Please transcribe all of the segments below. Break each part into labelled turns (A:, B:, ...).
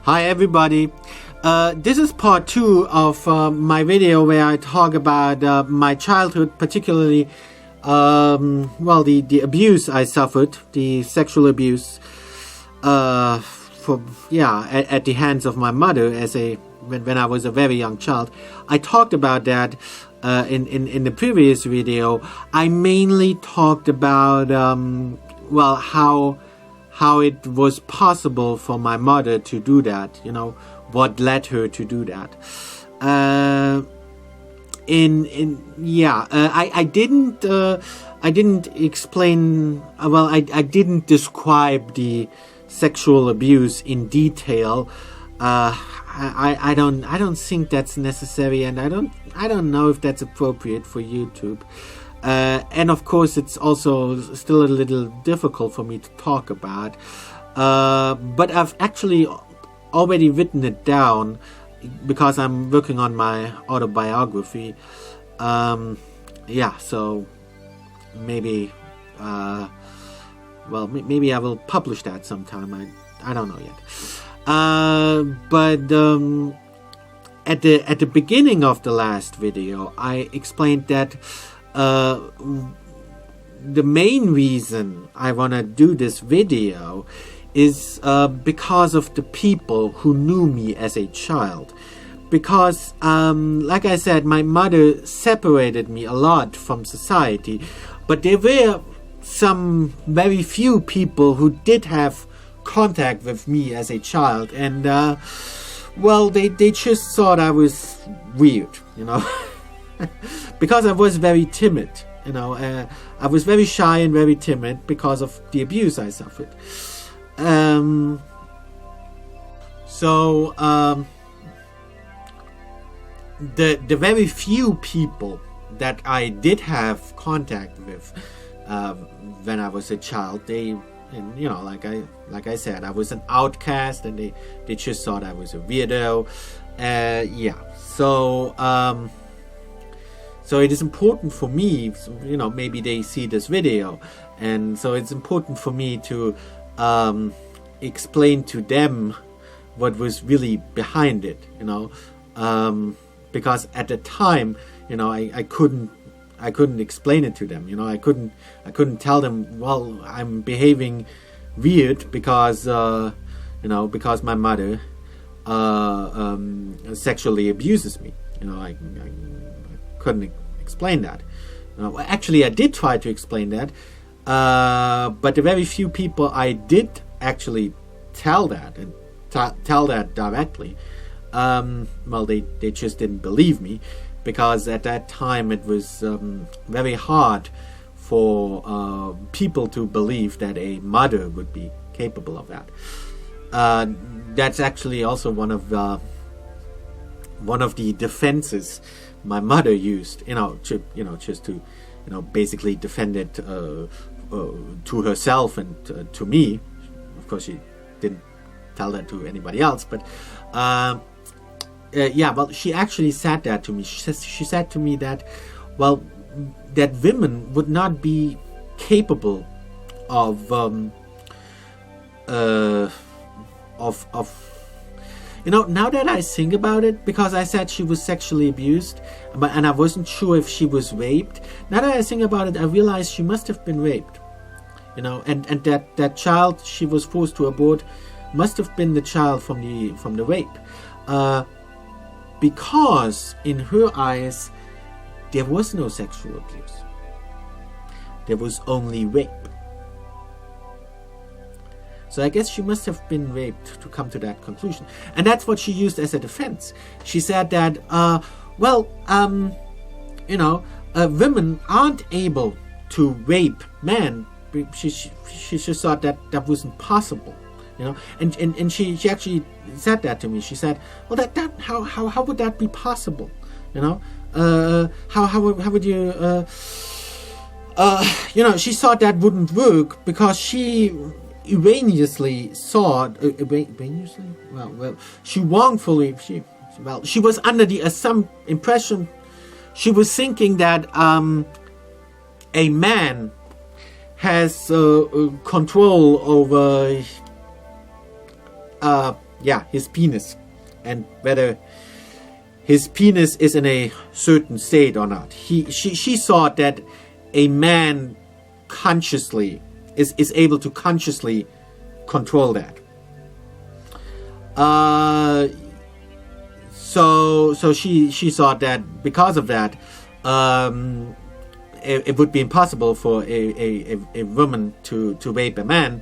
A: Hi everybody, this is part 2 of my video where I talk about my childhood, particularly the abuse I suffered, the sexual abuse at the hands of my mother when I was a very young child. I talked about that in the previous video. I mainly talked about how it was possible for my mother to do that, what led her to do that. I didn't explain, I didn't describe the sexual abuse in detail. I don't think that's necessary, and I don't know if that's appropriate for YouTube. And of course, it's also still a little difficult for me to talk about. But I've actually already written it down because I'm working on my autobiography. So maybe, maybe I will publish that sometime. I don't know yet. At the beginning of the last video, I explained that the main reason I want to do this video is because of the people who knew me as a child. Because, like I said, my mother separated me a lot from society, but there were some very few people who did have contact with me as a child, and they just thought I was weird, because I was very timid, I was very shy and very timid because of the abuse I suffered. The very few people that I did have contact with when I was a child, like I said, I was an outcast, and they just thought I was a weirdo. So it is important for me, maybe they see this video, and so it's important for me to explain to them what was really behind it, because at the time, I couldn't explain it to them, I couldn't tell them, well, I'm behaving weird because because my mother sexually abuses me. I couldn't explain that. Actually, I did try to explain that, but the very few people I did actually tell that and tell that directly, they just didn't believe me, because at that time it was very hard for people to believe that a mother would be capable of that. That's actually also one of the defenses my mother used, just to, basically defend it to herself and to me. Of course, she didn't tell that to anybody else, but she actually said that to me. She said to me that, that women would not be capable of now that I think about it, because I said she was sexually abused, and I wasn't sure if she was raped. Now that I think about it, I realize she must have been raped, and that child she was forced to abort must have been the child from the rape, because in her eyes there was no sexual abuse. There was only rape. So I guess she must have been raped to come to that conclusion. And that's what she used as a defense. She said that, women aren't able to rape men. She just thought that wasn't possible, And she actually said that to me. She said, well, how would that be possible, How would you, she thought that wouldn't work, because she erroneously thought, she was under the impression, she was thinking that a man has control over his penis, and whether his penis is in a certain state or not. She thought that a man consciously is able to consciously control that. So she thought that because of that, it would be impossible for a woman to rape a man,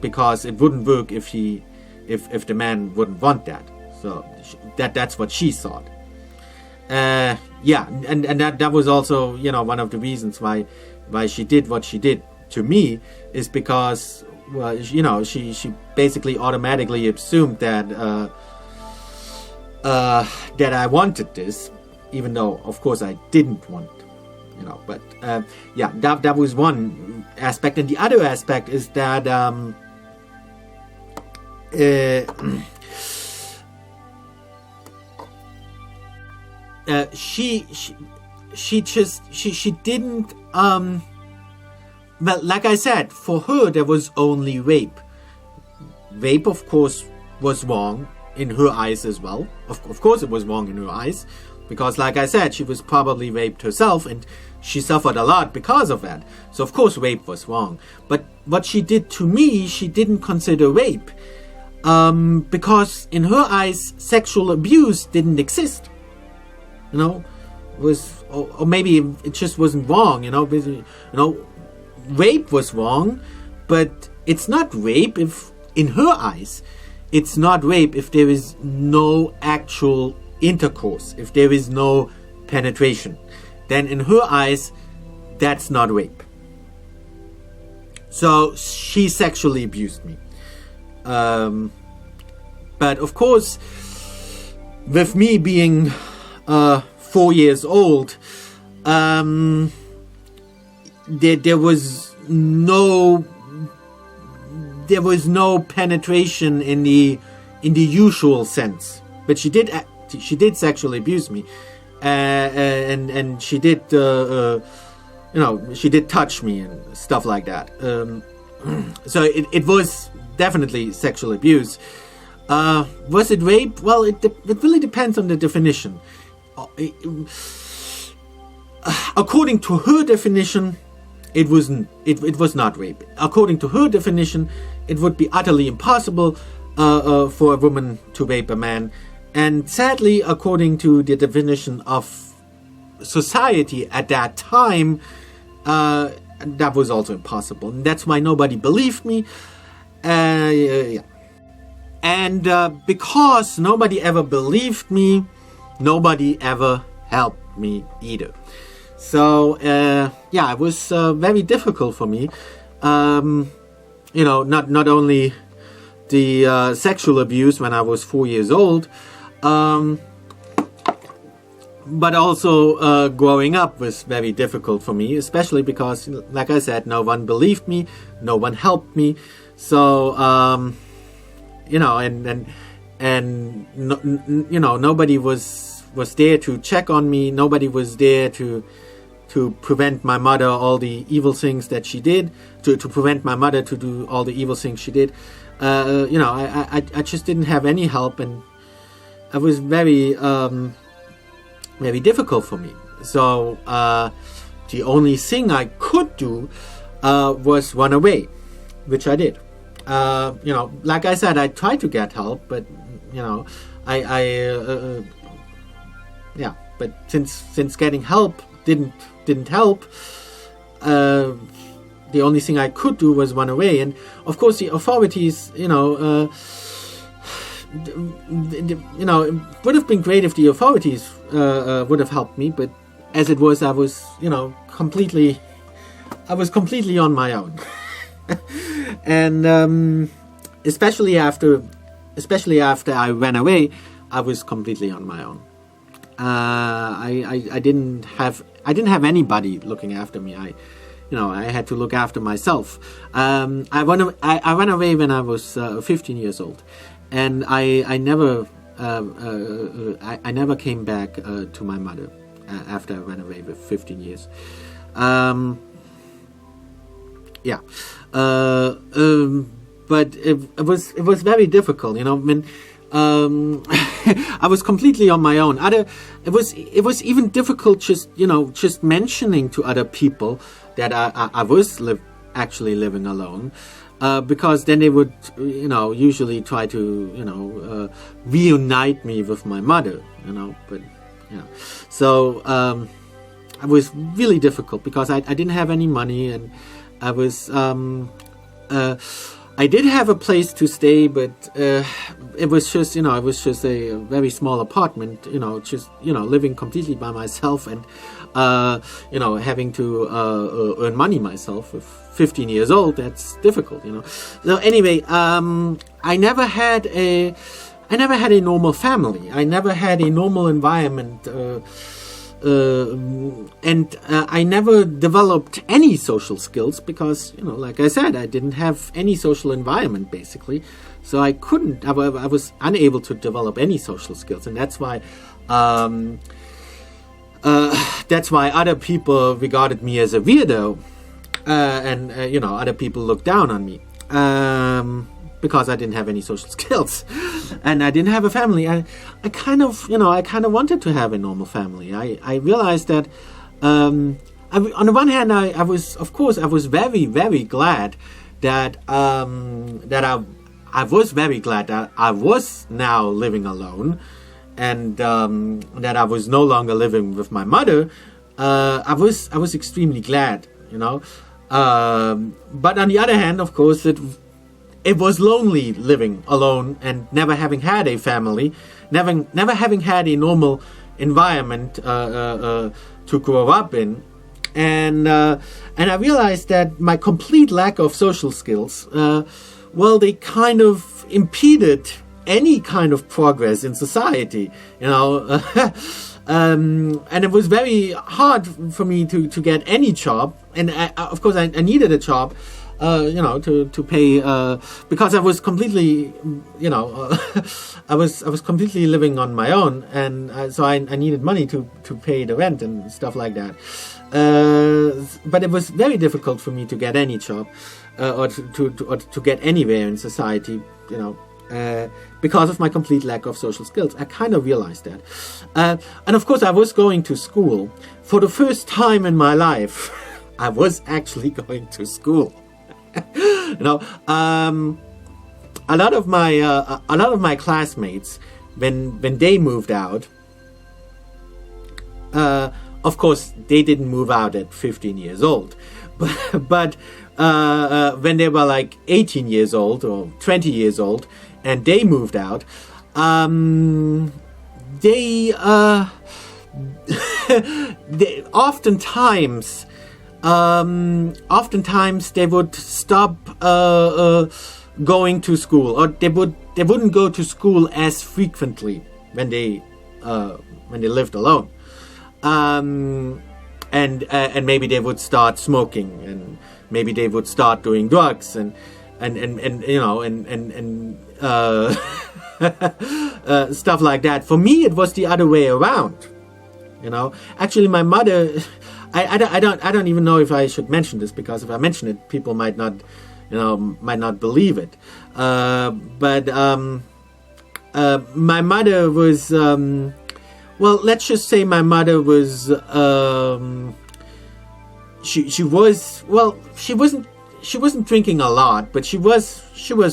A: because it wouldn't work if the man wouldn't want that. So that's what she thought. And that was also one of the reasons why she did what she did to me, is because she basically automatically assumed that that I wanted this, even though of course I didn't want, but that was one aspect. And the other aspect is that she didn't well, like I said, for her there was only rape. Rape, of course, was wrong in her eyes as well. Of course it was wrong in her eyes, because like I said, she was probably raped herself and she suffered a lot because of that. So of course rape was wrong. But what she did to me, she didn't consider rape, because in her eyes sexual abuse didn't exist. Was or maybe it just wasn't wrong. Rape was wrong, but it's not rape if, in her eyes, it's not rape if there is no actual intercourse, if there is no penetration. Then in her eyes, that's not rape. So she sexually abused me. But of course, with me being 4 years old, there was no penetration in the usual sense. But she did sexually abuse me, and she did she did touch me and stuff like that. So it was definitely sexual abuse. Was it rape? Well, it really depends on the definition. According to her definition, it was not rape. According to her definition, it would be utterly impossible for a woman to rape a man. And sadly, according to the definition of society at that time, that was also impossible. And that's why nobody believed me. And because nobody ever believed me, nobody ever helped me either. So it was very difficult for me. Not only the sexual abuse when I was 4 years old, but also growing up was very difficult for me, especially because, like I said, no one believed me, no one helped me. So nobody was there to check on me. Nobody was there to prevent my mother all the evil things that she did, to prevent my mother to do all the evil things she did. I just didn't have any help, and it was very very difficult for me. So the only thing I could do was run away, which I did. Like I said, I tried to get help, but but since getting help didn't help, the only thing I could do was run away. And of course the authorities, it would have been great if the authorities would have helped me, but as it was, I was completely on my own. And especially after I ran away, I was completely on my own. I didn't have anybody looking after me. I had to look after myself. I ran away when I was 15 years old, and I never came back to my mother after I ran away with 15 years. but it was very difficult. You know, when I was completely on my own. It was even difficult just mentioning to other people that I was actually living alone. Because then they would, usually try to, reunite me with my mother, So it was really difficult because I didn't have any money, and I was, I did have a place to stay, but it was just, a very small apartment, living completely by myself, and having to earn money myself. With 15 years old, that's difficult, So anyway, I never had a normal family. I never had a normal environment, and I never developed any social skills because, like I said, I didn't have any social environment basically. So I was unable to develop any social skills, and that's why other people regarded me as a weirdo, and other people looked down on me because I didn't have any social skills, and I didn't have a family. I kind of wanted to have a normal family. I realized that on the one hand, I was very, very glad that I was very glad that I was now living alone, and that I was no longer living with my mother. I was extremely glad, But on the other hand, of course, it was lonely living alone and never having had a family, never having had a normal environment to grow up in, and I realized that my complete lack of social skills, they kind of impeded any kind of progress in society, and it was very hard for me to get any job, and of course I needed a job, to pay, because I was completely, I was completely living on my own, and so I needed money to pay the rent and stuff like that. But it was very difficult for me to get any job, or to get anywhere in society, because of my complete lack of social skills. I kind of realized that. And of course I was going to school. For the first time in my life, I was actually going to school. A lot of my classmates, when they moved out, of course they didn't move out at 15 years old, but when they were like 18 years old or 20 years old and they moved out, they oftentimes they would stop going to school, or they wouldn't go to school as frequently when they lived alone, and maybe they would start smoking, and maybe they would start doing drugs, and stuff like that. For me, it was the other way around. Actually, my mother. I don't even know if I should mention this, because if I mention it, people might not believe it. But my mother was, let's just say my mother was, she wasn't drinking a lot, but she was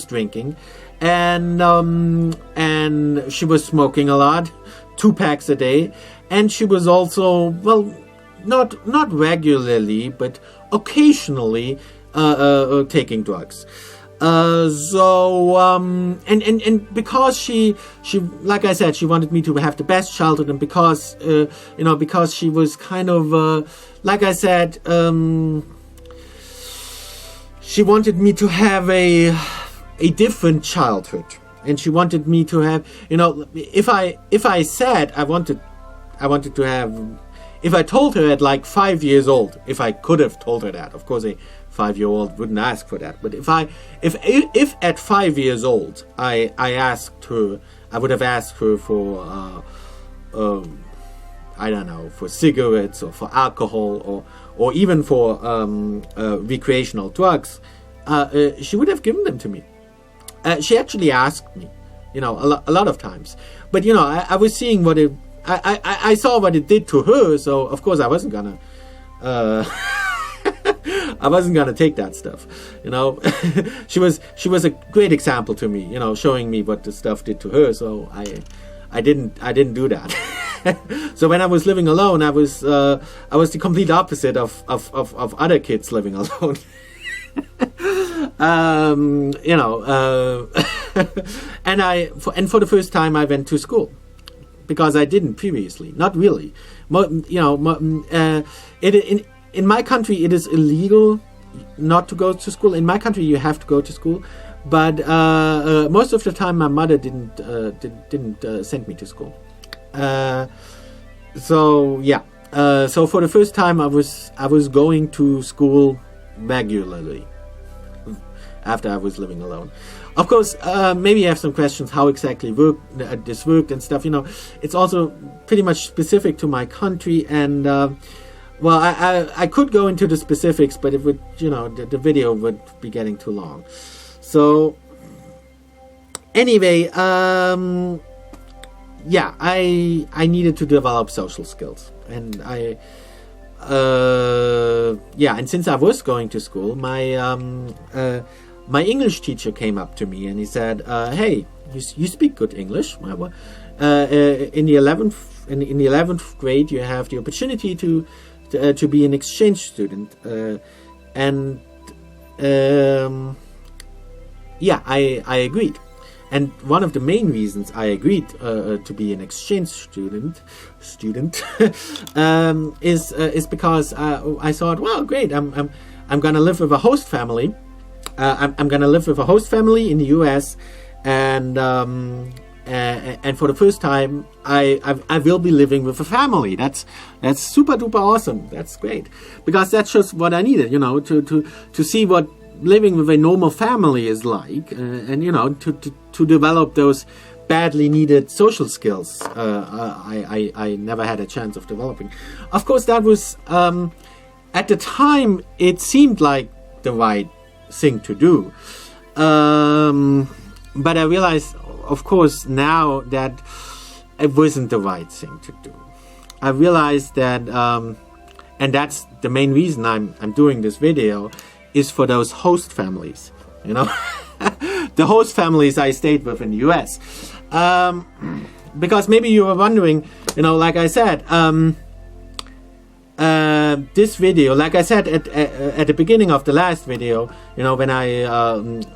A: drinking, and she was smoking a lot, 2 packs a day, and she was also, not regularly, but occasionally taking drugs. And because she, like I said, she wanted me to have the best childhood, and because because she was kind of, like I said, she wanted me to have a different childhood, and she wanted me to have, if I said I wanted to have. If I told her at like 5 years old, if I could have told her that, of course a 5-year-old wouldn't ask for that. But if at 5 years old I asked her, I would have asked her for I don't know, for cigarettes or for alcohol or even for recreational drugs, she would have given them to me. She actually asked me, a lot of times. But I was seeing what it. I saw what it did to her, so of course I wasn't gonna. I wasn't gonna take that stuff, she was a great example to me, showing me what the stuff did to her. So I didn't do that. So when I was living alone, I was the complete opposite of other kids living alone. And for the first time I went to school, because I didn't previously, not really. In my country, it is illegal not to go to school. In my country, you have to go to school, but most of the time, my mother didn't send me to school. So for the first time, I was going to school regularly after I was living alone. Of course, maybe you have some questions how exactly this worked and stuff. It's also pretty much specific to my country, and well, I could go into the specifics, but it would, the video would be getting too long. So anyway, I needed to develop social skills, and and since I was going to school, my English teacher came up to me and he said, "Hey, you speak good English. In the 11th grade, you have the opportunity to be an exchange student," I agreed. And one of the main reasons I agreed to be an exchange student is because I thought, well, great, I'm gonna live with a host family. I'm gonna live with a host family in the U.S. and for the first time, I will be living with a family. That's super duper awesome. That's great, because that's just what I needed, to see what living with a normal family is like, and to develop those badly needed social skills. I never had a chance of developing. Of course, that was at the time it seemed like the right thing to do, but I realized, of course, now that it wasn't the right thing to do. I realized that, and that's the main reason I'm doing this video, is for those host families, the host families I stayed with in the US. Because maybe you were wondering, like I said, this video, like I said at the beginning of the last video, when I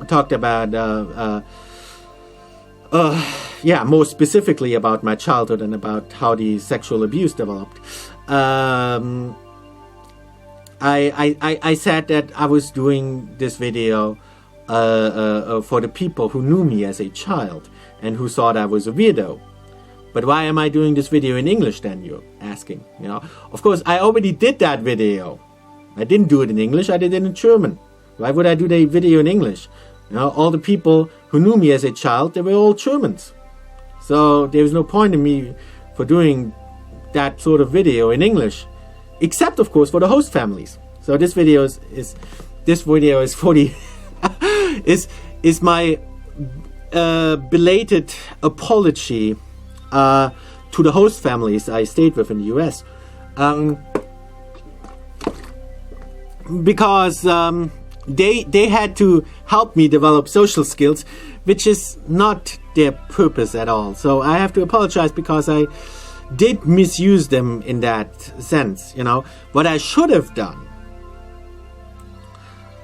A: talked about more specifically about my childhood and about how the sexual abuse developed. I said that I was doing this video for the people who knew me as a child and who thought I was a weirdo. But why am I doing this video in English then, you're asking? Of course, I already did that video. I didn't do it in English, I did it in German. Why would I do the video in English? All the people who knew me as a child, they were all Germans. So there was no point in me for doing that sort of video in English, except of course for the host families. So this video is for the is my belated apology to the host families I stayed with in the US, because they had to help me develop social skills, which is not their purpose at all. So I have to apologize because I did misuse them in that sense. What I should have done.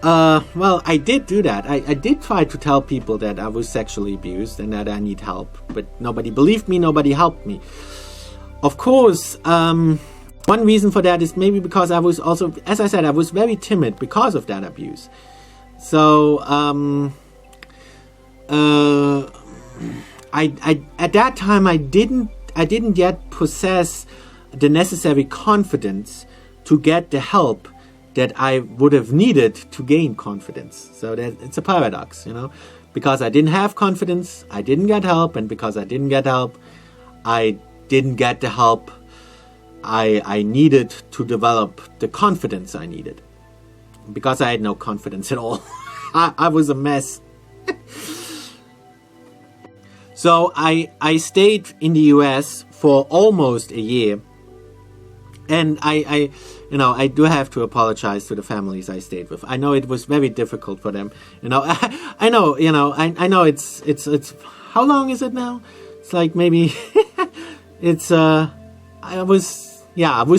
A: Well, I did do that. I did try to tell people that I was sexually abused and that I need help, but nobody believed me, nobody helped me. Of course, one reason for that is maybe because I was also, as I said, I was very timid because of that abuse. So, I at that time I didn't yet possess the necessary confidence to get the help that I would have needed to gain confidence. So that it's a paradox, because I didn't have confidence, I didn't get help, and because I didn't get help, I didn't get the help I needed to develop the confidence I needed, because I had no confidence at all. I was a mess. So I stayed in the US for almost a year, and I do have to apologize to the families I stayed with. I know it was very difficult for them. I know it's how long is it now? It's like maybe it was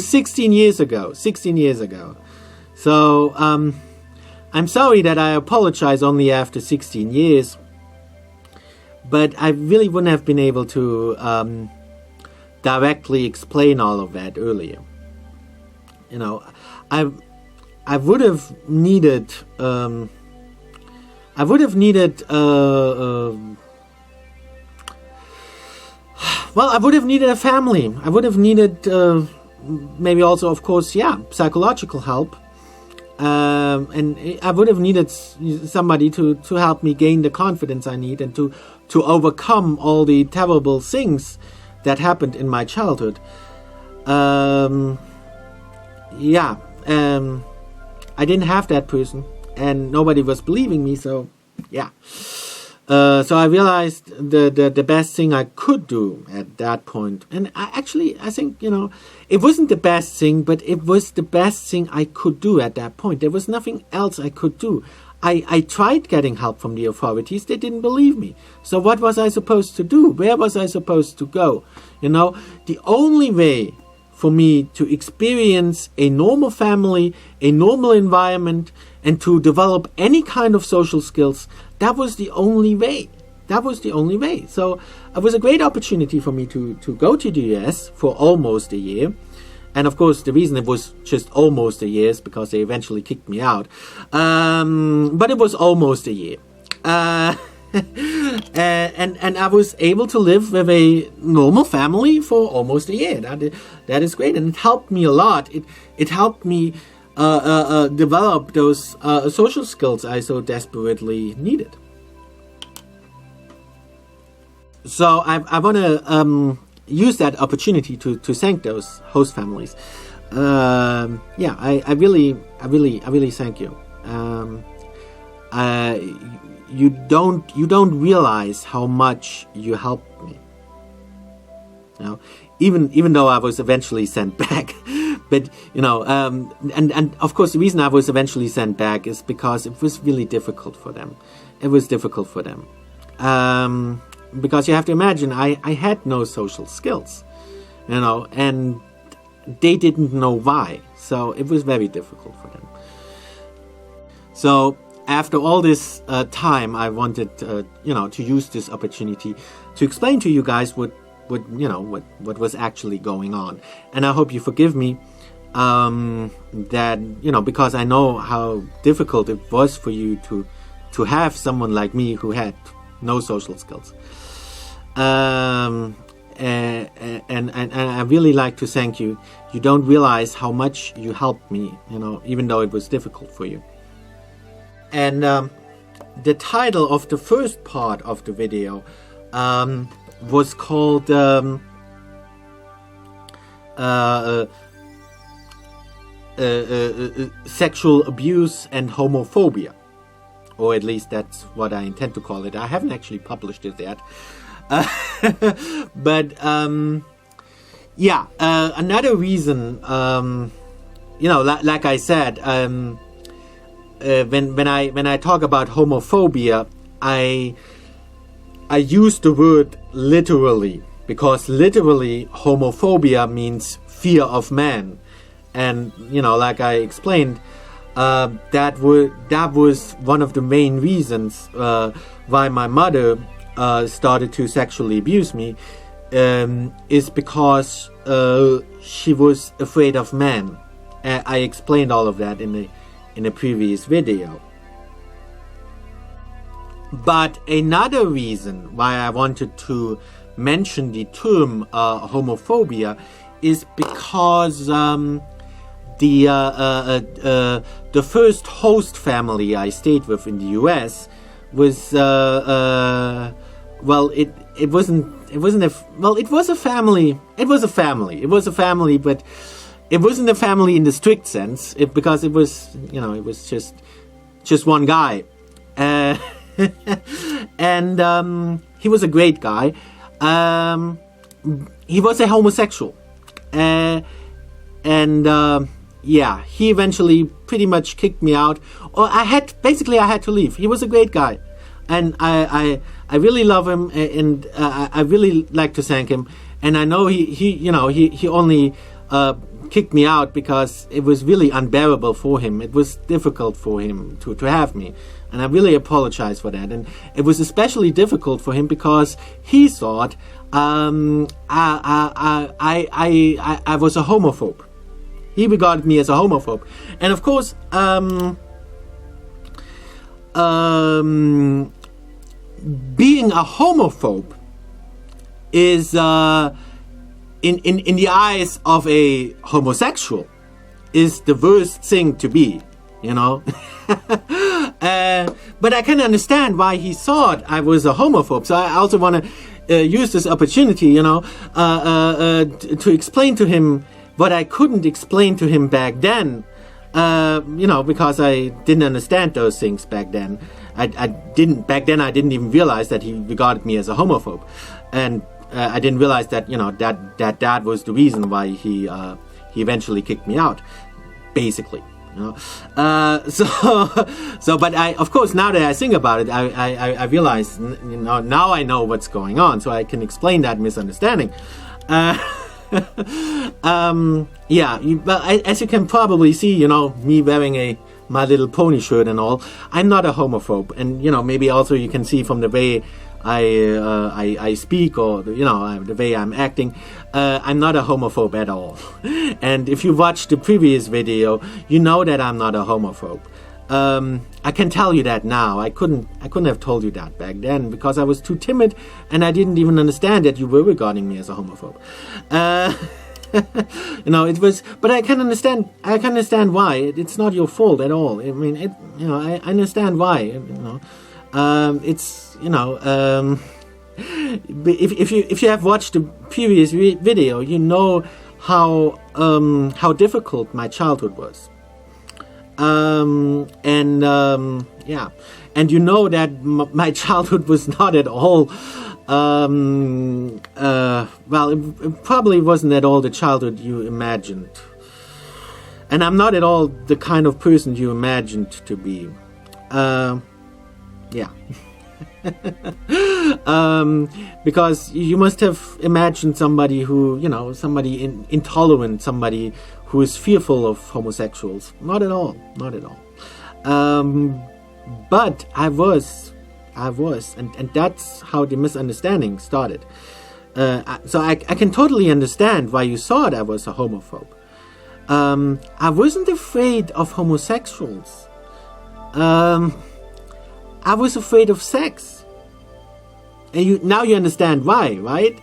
A: 16 years ago. 16 years ago. So I'm sorry that I apologize only after 16 years. But I really wouldn't have been able to directly explain all of that earlier. I would have needed a family. I would have needed maybe also, of course, psychological help. And I would have needed somebody to help me gain the confidence I need and to overcome all the terrible things that happened in my childhood. I didn't have that person, and nobody was believing me. So I realized the best thing I could do at that point, and I think it wasn't the best thing, but it was the best thing I could do at that point. There was nothing else I could do. I tried getting help from the authorities. They didn't believe me. So what was I supposed to do? Where was I supposed to go? The only way for me to experience a normal family, a normal environment, and to develop any kind of social skills, that was the only way. That was the only way. So it was a great opportunity for me to go to the US for almost a year. And of course, the reason it was just almost a year is because they eventually kicked me out. But it was almost a year. And I was able to live with a normal family for almost a year. That is great. And it helped me a lot. It helped me develop those social skills I so desperately needed. So I want to use that opportunity to thank those host families. I really thank you. You don't realize how much you helped me. Even though I was eventually sent back, but and of course the reason I was eventually sent back is because it was really difficult for them. It was difficult for them. Because you have to imagine, I had no social skills, and they didn't know why. So it was very difficult for them. So after all this time, I wanted, to use this opportunity to explain to you guys what was actually going on. And I hope you forgive me that, because I know how difficult it was for you to have someone like me who had no social skills. And I really like to thank you. You don't realize how much you helped me, even though it was difficult for you. And the title of the first part of the video was called Sexual Abuse and Homophobia. Or at least that's what I intend to call it. I haven't actually published it yet. But another reason, like I said, when I talk about homophobia, I use the word literally, because literally homophobia means fear of man, and like I explained, that was one of the main reasons why my mother started to sexually abuse me, is because she was afraid of men. I explained all of that in a previous video. But another reason why I wanted to mention the term homophobia is because the first host family I stayed with in the US was it was a family, but it wasn't a family in the strict sense, because it was just one guy, and he was a great guy. He was a homosexual, and he eventually pretty much kicked me out. Or I had to leave. He was a great guy, and I really love him, and I really like to thank him. And I know he only kicked me out because it was really unbearable for him. It was difficult for him to have me, and I really apologize for that. And it was especially difficult for him because he thought I was a homophobe. He regarded me as a homophobe, and of course, being a homophobe is in the eyes of a homosexual is the worst thing to be, you know. But I can understand why he thought I was a homophobe. So I also want to use this opportunity, you know, to explain to him what I couldn't explain to him back then, you know, because I didn't understand those things back then. Back then I didn't even realize that he regarded me as a homophobe, and I didn't realize that, you know, that was the reason why he eventually kicked me out, basically. You know? But of course, now that I think about it, I realize, you know, now I know what's going on, so I can explain that misunderstanding. As you can probably see, you know, me wearing My Little Pony shirt and all, I'm not a homophobe, and you know, maybe also you can see from the way I speak, or you know, the way I'm acting, I'm not a homophobe at all. And if you watch the previous video, you know that I'm not a homophobe. I can tell you that now. I couldn't have told you that back then because I was too timid, and I didn't even understand that you were regarding me as a homophobe. You know, it was, but I can understand why. It's not your fault at all. I mean, you know, I understand why. You know, it's, you know, if you have watched the previous video, you know how difficult my childhood was. And you know that my childhood was not at all, it probably wasn't at all the childhood you imagined. And I'm not at all the kind of person you imagined to be. Because you must have imagined somebody who, you know, somebody intolerant, somebody who is fearful of homosexuals. Not at all. But I was, and that's how the misunderstanding started. So I can totally understand why you thought I was a homophobe. I wasn't afraid of homosexuals. I was afraid of sex. And now you understand why, right?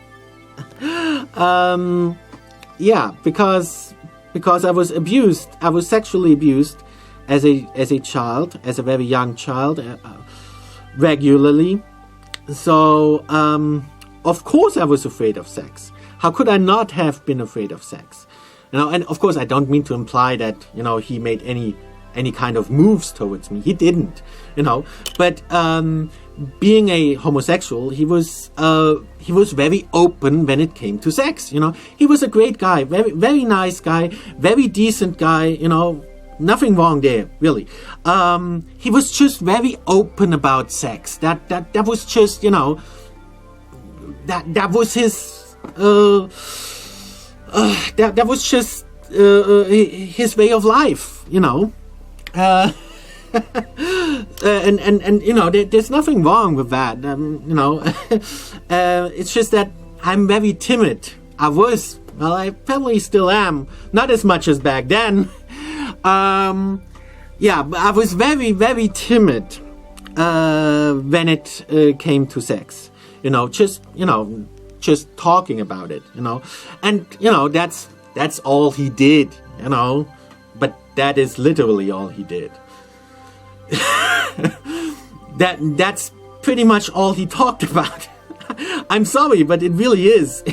A: Because I was abused. I was sexually abused as a child, as a very young child, regularly. So, of course I was afraid of sex. How could I not have been afraid of sex? You know, and of course I don't mean to imply that, you know, he made any kind of moves towards me. He didn't, you know. But being a homosexual, he was very open when it came to sex. You know, he was a great guy, very very nice guy, very decent guy. You know, nothing wrong there, really. He was just very open about sex. That was just, you know, that was his that was just his way of life. You know. And you know, there's nothing wrong with that. You know, it's just that I'm very timid. I probably still am. Not as much as back then. But I was very, very timid when it came to sex. You know, just talking about it. You know, and you know, that's all he did. You know, but that is literally all he did. That's pretty much all he talked about. I'm sorry, but it really is.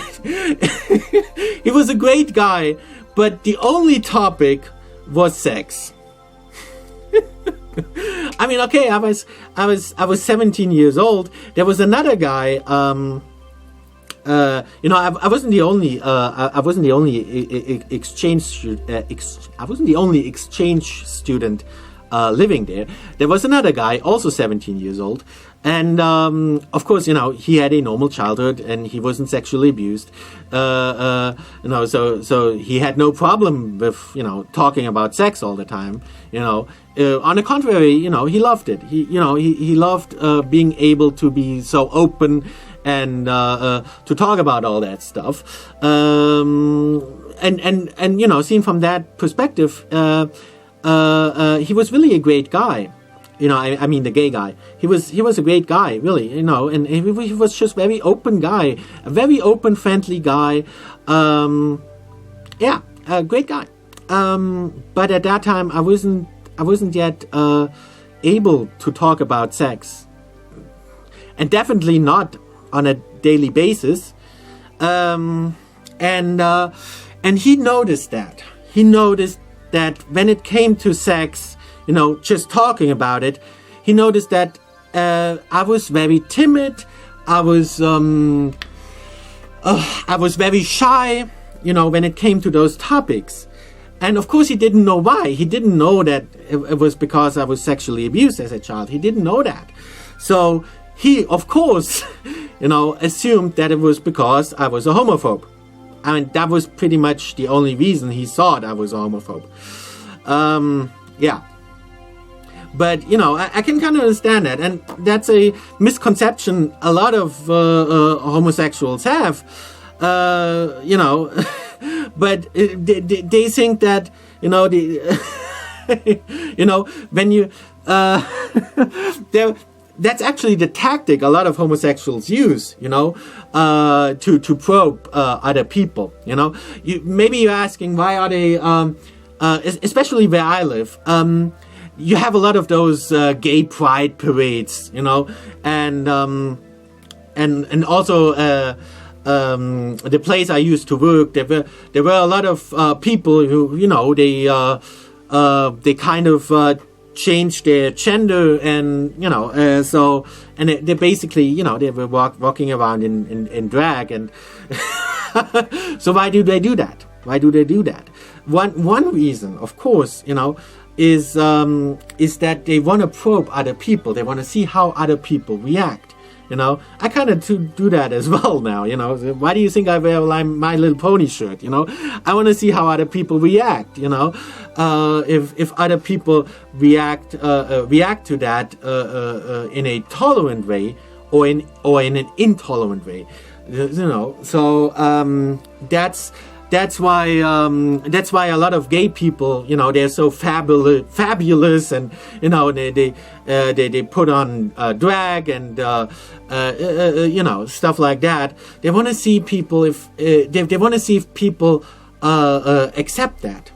A: He was a great guy, but the only topic was sex. I mean, okay, I was 17 years old. There was another guy. I wasn't the only. I wasn't the only I wasn't the only exchange student living there. There was another guy, also 17 years old, and of course, he had a normal childhood and he wasn't sexually abused. So he had no problem with talking about sex all the time. On the contrary, he loved it. He loved being able to be so open and to talk about all that stuff. Seen from that perspective, he was really a great guy. I mean the gay guy. He was a great guy, really. And he was just very open guy, a very open, friendly guy. A great guy. But at that time, I wasn't yet able to talk about sex, and definitely not on a daily basis. And he noticed that. He noticed that when it came to sex, just talking about it, he noticed that I was very timid. I was very shy, when it came to those topics. And of course, he didn't know why. He didn't know that it was because I was sexually abused as a child. He didn't know that. So he, of course, assumed that it was because I was a homophobe. I mean, that was pretty much the only reason he thought I was a homophobe. But, I can kind of understand that. And that's a misconception a lot of homosexuals have, but they think that, when you, that's actually the tactic a lot of homosexuals use, to probe other people. Maybe you're asking, why are they, especially where I live, you have a lot of those gay pride parades, and also the place I used to work, there were a lot of people who, they kind of changed their gender, and and they basically, they were walking around in drag, and so why do they do that? One reason, of course, is that they want to probe other people. They want to see how other people react. I kind of do that as well now. Why do you think I wear My Little Pony shirt? I want to see how other people react. If other people react to that in a tolerant way or in an intolerant way. So that's why a lot of gay people, they're so fabulous, and they put on drag and stuff like that. They want to see people they want to see if people accept that.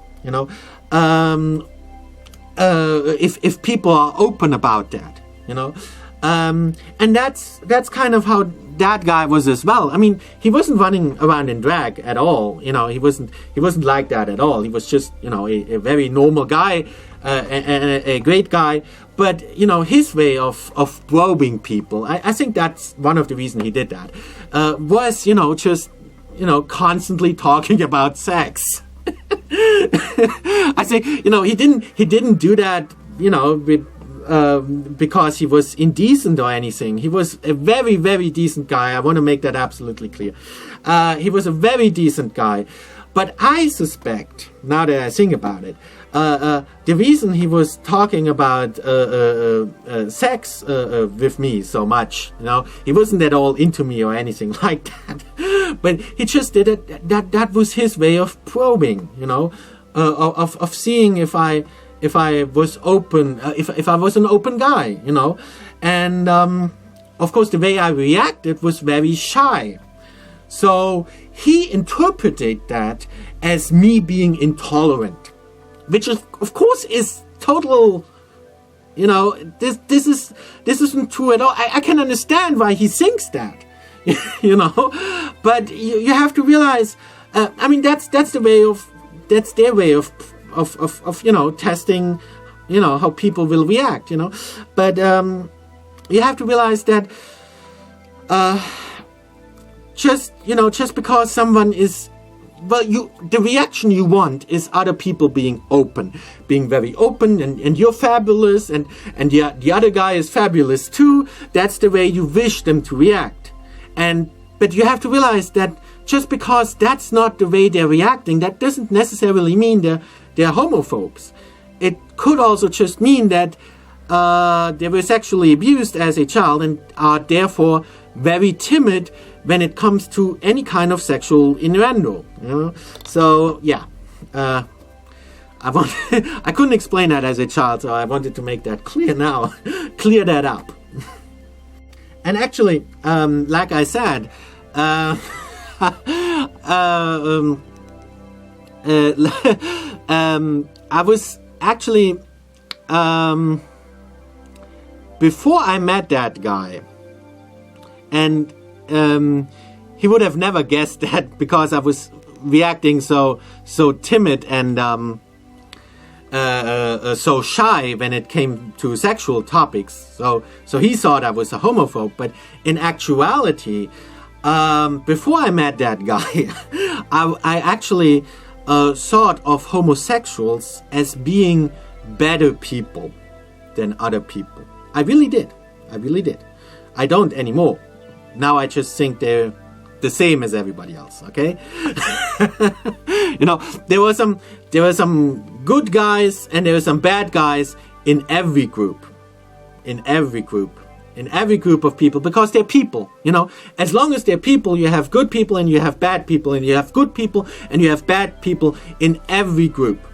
A: If people are open about that. And that's kind of how that guy was as well. I mean, he wasn't running around in drag at all. He wasn't like that at all. He was just, a very normal guy, and a great guy. But, his way of probing people, I think that's one of the reasons he did that, was, just, constantly talking about sex. I think, he didn't do that, with, because he was indecent or anything. He was a very, very decent guy. I want to make that absolutely clear. He was a very decent guy. But I suspect, now that I think about it, the reason he was talking about sex with me so much, he wasn't at all into me or anything like that. But he just did it. That was his way of probing, of seeing if I was open, if I was an open guy, and of course the way I reacted was very shy. So he interpreted that as me being intolerant, which of course is total, this isn't true at all. I can understand why he thinks that, but you have to realize, that's their way of testing how people will react, But you have to realize that just because someone is, the reaction you want is other people being very open, and you're fabulous, and the other guy is fabulous too. That's the way you wish them to react. But you have to realize that just because that's not the way they're reacting, that doesn't necessarily mean they're homophobes. It could also just mean that they were sexually abused as a child and are therefore very timid when it comes to any kind of sexual innuendo. So yeah, I couldn't explain that as a child, so I wanted to make that clear now, clear that up. And actually, like I said, I was actually, before I met that guy, and he would have never guessed that, because I was reacting so timid and so shy when it came to sexual topics. So he thought I was a homophobe, but in actuality, before I met that guy, I actually thought of homosexuals as being better people than other people. I really did. I don't anymore. Now I just think they're the same as everybody else, okay? There were some good guys and there were some bad guys in every group. In every group of people, because they're people, As long as they're people, you have good people and you have bad people, and you have good people and you have bad people in every group.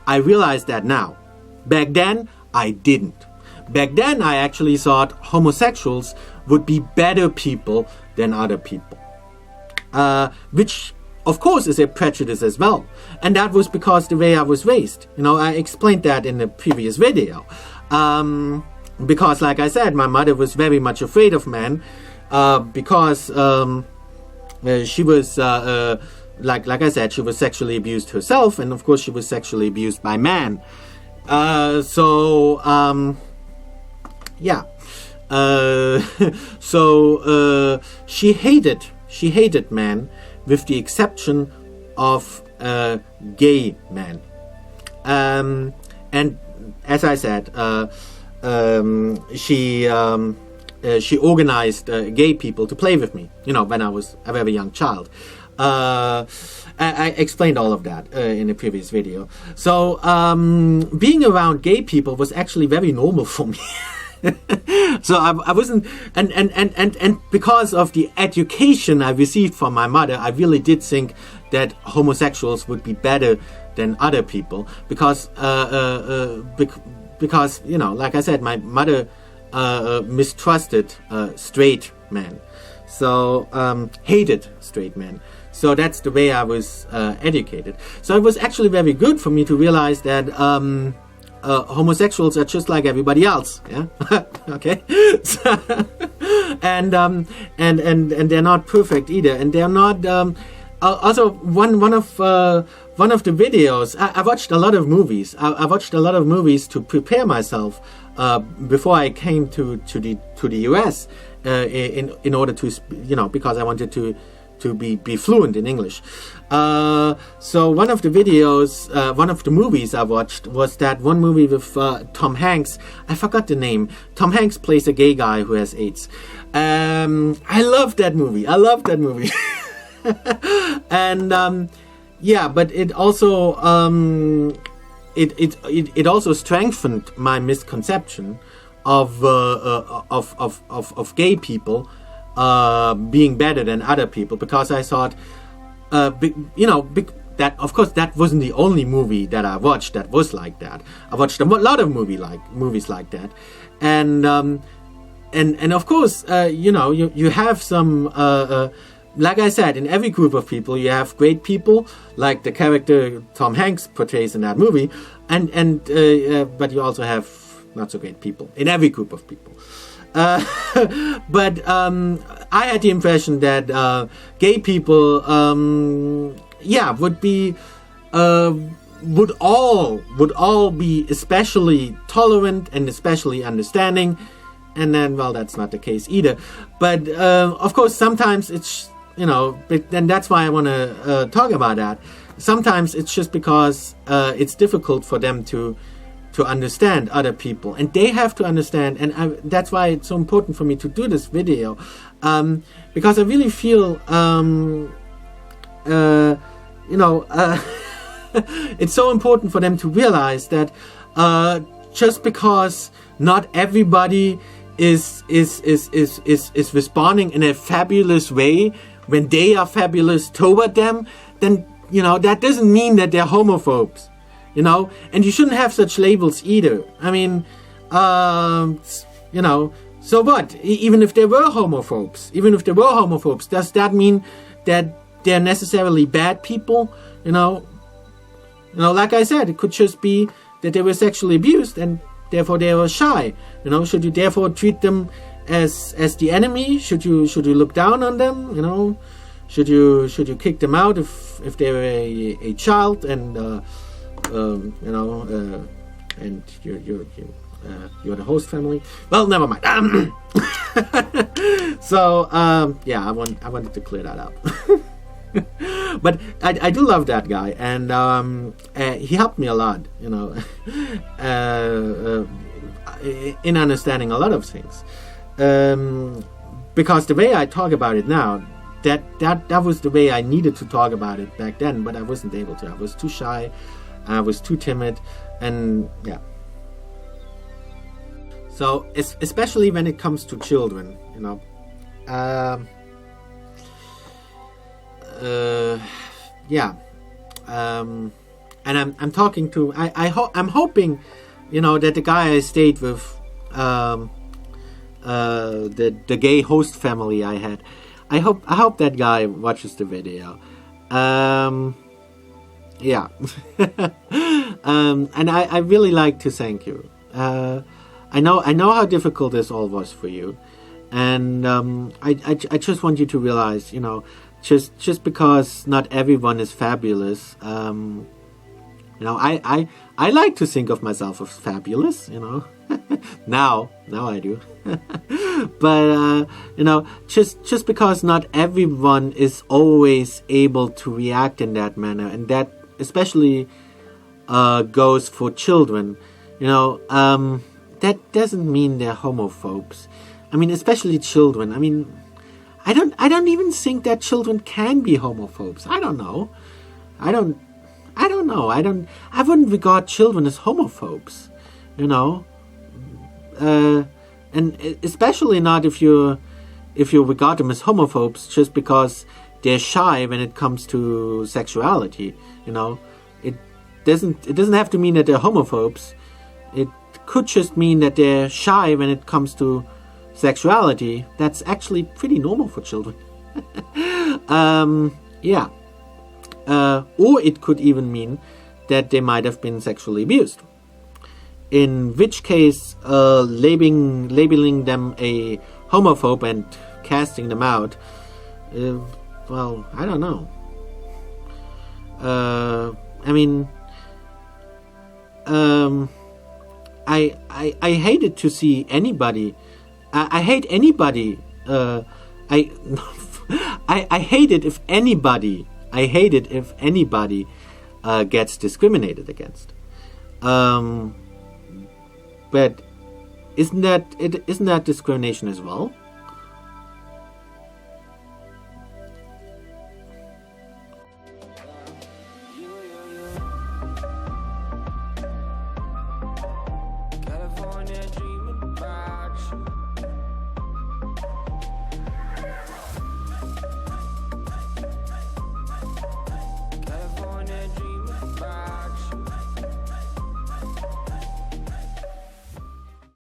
A: I realize that now. Back then, I didn't. Back then, I actually thought homosexuals would be better people than other people. Which, of course, is a prejudice as well. And that was because the way I was raised. I explained that in the previous video. Because, like I said, my mother was very much afraid of men. Because she was, like I said, she was sexually abused herself. And, of course, she was sexually abused by men. Yeah. She hated men, with the exception of gay men. And as I said, she organized gay people to play with me, when I was a very young child. I explained all of that in the previous video. So being around gay people was actually very normal for me. So I wasn't, and because of the education I received from my mother, I really did think that homosexuals would be better than other people, because like I said, my mother mistrusted straight men, so hated straight men. So that's the way I was educated. So it was actually very good for me to realize that homosexuals are just like everybody else, yeah. Okay. And they're not perfect either, and they're not. Also, one of the videos, I watched a lot of movies. I watched a lot of movies to prepare myself before I came to the US in order to because I wanted to be fluent in English. So one of the videos, one of the movies I watched was that one movie with Tom Hanks. I forgot the name. Tom Hanks plays a gay guy who has AIDS. I love that movie. And yeah, but it also it also strengthened my misconception of gay people being better than other people, because I thought, that of course that wasn't the only movie that I watched that was like that. I watched a lot of movies like that, and of course, you have some. Like I said, in every group of people, you have great people, like the character Tom Hanks portrays in that movie, but you also have not so great people in every group of people. But I had the impression that gay people, would be would all be especially tolerant and especially understanding, and then, well, that's not the case either. But of course, sometimes it's, and that's why I want to talk about that. Sometimes it's just because it's difficult for them to understand other people, and they have to understand, and that's why it's so important for me to do this video, because I really feel it's so important for them to realize that just because not everybody is responding in a fabulous way when they are fabulous toward them, then that doesn't mean that they're homophobes, and you shouldn't have such labels either. I mean, so what? Even if they were homophobes, does that mean that they're necessarily bad people? Like I said, it could just be that they were sexually abused and therefore they were shy. Should you therefore treat them as the enemy? Should you look down on them? Should you kick them out if they were a child and and you're the host family? Well, never mind. So I wanted to clear that up. But I do love that guy, and he helped me a lot, in understanding a lot of things. Because the way I talk about it now, that was the way I needed to talk about it back then, but I wasn't able to. I was too shy, I was too timid, and yeah. So especially when it comes to children, and I'm talking to. I'm hoping, that the guy I stayed with, the gay host family I had. I hope that guy watches the video. And I really like to thank you. I know how difficult this all was for you, and I just want you to realize, just because not everyone is fabulous, I like to think of myself as fabulous, now I do. But just because not everyone is always able to react in that manner, and that especially goes for children, that doesn't mean they're homophobes. I mean, especially children. I mean, I don't even think that children can be homophobes. I don't know. I wouldn't regard children as homophobes, and especially not if you regard them as homophobes just because they're shy when it comes to sexuality. It doesn't have to mean that they're homophobes. It could just mean that they're shy when it comes to sexuality. That's actually pretty normal for children. Or it could even mean that they might have been sexually abused, in which case labeling them a homophobe and casting them out, well, I don't know. I hated to see anybody. I hate anybody. I hate it if anybody. I hate it if anybody gets discriminated against. But isn't that discrimination as well?